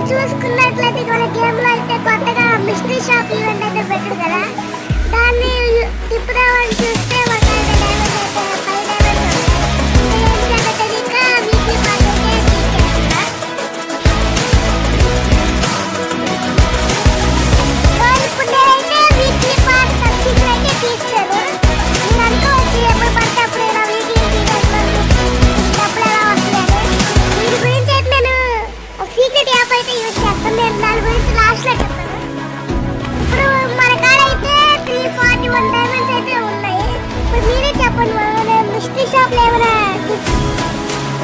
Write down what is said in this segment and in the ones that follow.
చూసుకున్నట్లయితే మన గేమ్ లో అయితే కొత్తగా మిస్టరీ షాప్ ఈవెంట్ అయితే పెట్టారు కదా, దాన్ని తిప్పుదామని చూస్తే ఒక డైమండ్ అయితే 5 డైమండ్స్ ఇంకా వీక్లీ పాస్ అయితే తీసేస్తున్నా. సో ఇప్పుడు నేనైతే వీక్లీ పాస్ సబ్సిడీ అయితే తీస్తాను. మీరు అనుకోవచ్చు ఎప్పుడు పడితే అప్పుడు ఇలా వీక్లీ తీసేస్తున్నాను, డబ్బులు ఎలా వస్తున్నాయని. వీటి గురించి అయితే నేను సీక్రెట్ యాప్ అయితే యూజ్ చేస్తాను. నేను దాని గురించి లాస్ట్లో చెప్తాను. ఇప్పుడు మన కాడ అయితే 341 డైమండ్స్ అయితే ఉన్నాయి. ఇప్పుడు మీరే చెప్పండి, నేను మిస్టరీ షాప్లో ఏమైనా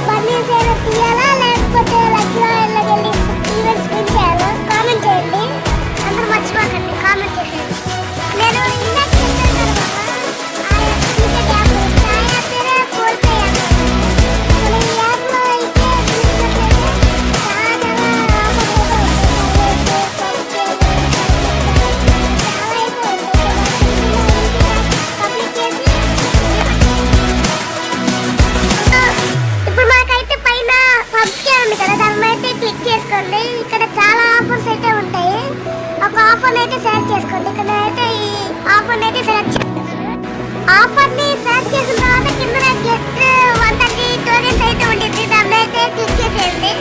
బన్నీస్ ఏమైనా తీయాలా లేకపోతే లక్కీలో వెళ్ళి ఈవెంట్స్ స్పిన్ చేయాలా? కామెంట్ చేయండి. అందరూ మర్చిపోకండి కామెంట్ చేసేది. నేను ఇందాక చెప్పాను కదా ఆ సీక్రెట్ యాప్ గురించి. ఆ యాప్ పేరే ఫోన్ పే యాప్. ఇప్పుడు ఈ యాప్లో అయితే చూసినట్లయితే చాలా ఇప్పుడు మనకైతే పైన సబ్స్క్రైబ్ ఉంది కదా, దాని మీద అయితే క్లిక్ చేసుకోండి. ఇక్కడ చాలా ఆఫర్స్ అయితే ఉంటాయి. ఒక ఆఫర్ అయితే సెలెక్ట్ చేసుకోండి. ఇక్కడ అయితే ఈ ఆఫర్ అయితే సెలెక్ట్ చేసుకున్నాను. ఆఫర్ ని సెలెక్ట్ చేసిన తర్వాత కింద గెట్ 130 టోకెన్స్ అయితే ఉంటుంది, దాన్ని అయితే క్లిక్ చేసేయండి.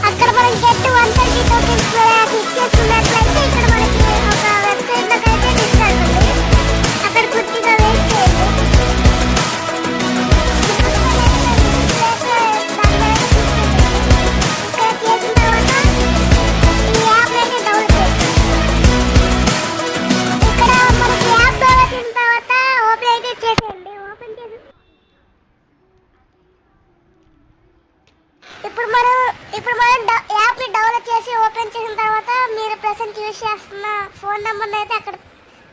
అక్కడ మనం గెట్ 130 టోకెన్స్ క్లిక్ చేసుకున్నట్లయితే ఇక్కడ మనకి ఒక వెబ్సైట్ లోకి అయితే తీసుకెళ్తుంది. అక్కడ కొద్దిగా వెయిట్ చేయండి. ఇక్కడ చేసిన తర్వాత ఈ యాప్ అయితే డౌన్లోడ్ చేసుకోండి. ఇక్కడ మనకి యాప్ డౌన్లోడ్ చేసిన తర్వాత ఓపెన్ అయితే చేసేయండి. ఓపెన్ చేసి ఇప్పుడు మనం యాప్ ని డౌన్లోడ్ చేసి ఓపెన్ చేసిన తర్వాత మీరు ప్రెసెంట్ యూజ్ చేస్తున్న ఫోన్ నెంబర్ని అయితే అక్కడ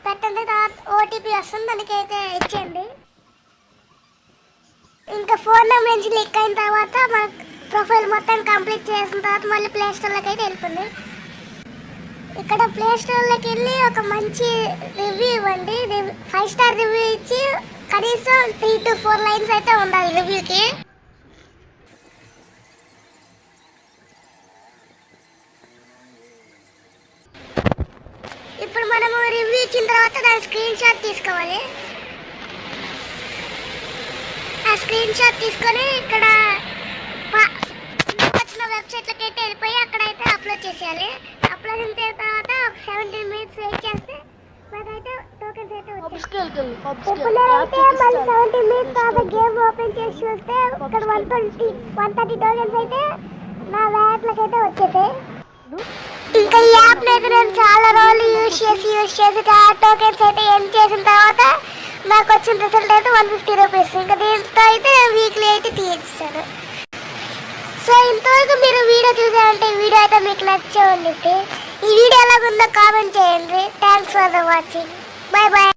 పెట్టండి. తర్వాత ఓటీపీ వస్తుంది, దానికి అయితే ఇచ్చేయండి. ఇంకా ఫోన్ నెంబర్ నుంచి క్లిక్ అయిన తర్వాత మన ప్రొఫైల్ మొత్తం కంప్లీట్ చేసిన తర్వాత మళ్ళీ ప్లే స్టోర్లోకి అయితే వెళ్ళిపోండి. ఇక్కడ ప్లే స్టోర్లోకి వెళ్ళి ఒక మంచి రివ్యూ ఇవ్వండి. 5 స్టార్ రివ్యూ ఇచ్చి కనీసం 3 to 4 లైన్స్ అయితే ఉండాలి రివ్యూకి. ఇప్పుడు మనము రివ్యూ ఇచ్చిన తర్వాత దాని స్క్రీన్ షాట్ తీసుకోవాలి. ఆ స్క్రీన్ షాట్ తీసుకొని ఇక్కడ వచ్చిన వెబ్సైట్లోకి అయితే వెళ్ళిపోయి అక్కడైతే అప్లోడ్ చేసేయాలి. అప్లోడ్ చేసిన తర్వాత ఒక 17 minutes వెయిట్ చేస్తే మనకైతే టోకెన్స్ అయితే వచ్చేస్తాయి. ఇప్పుడు నేనైతే మళ్ళీ 17 minutes తర్వాత గేమ్ ఓపెన్ చేసి చూస్తే ఇక్కడ 130 టోకెన్స్ అయితే నా వ్యాలెట్లోకి అయితే వచ్చేసాయి. ఇంకా ఈ యాప్ అయితే నేను చాలా రోజులు యూజ్ చేసి టోకెన్స్ అయితే ఎండ్ చేసిన తర్వాత నాకు వచ్చిన రిజల్ట్ అయితే 150 రూపీస్. ఇంకా దీంతో అయితే వీక్లీ అయితే తీస్తాను. సో ఇంతవరకు మీరు వీడియో చూసారంటే ఈ వీడియో అయితే మీకు నచ్చే ఉండిద్ది. ఈ వీడియో ఎలాగుందో కామెంట్ చేయండి. Thanks for the watching. Bye bye.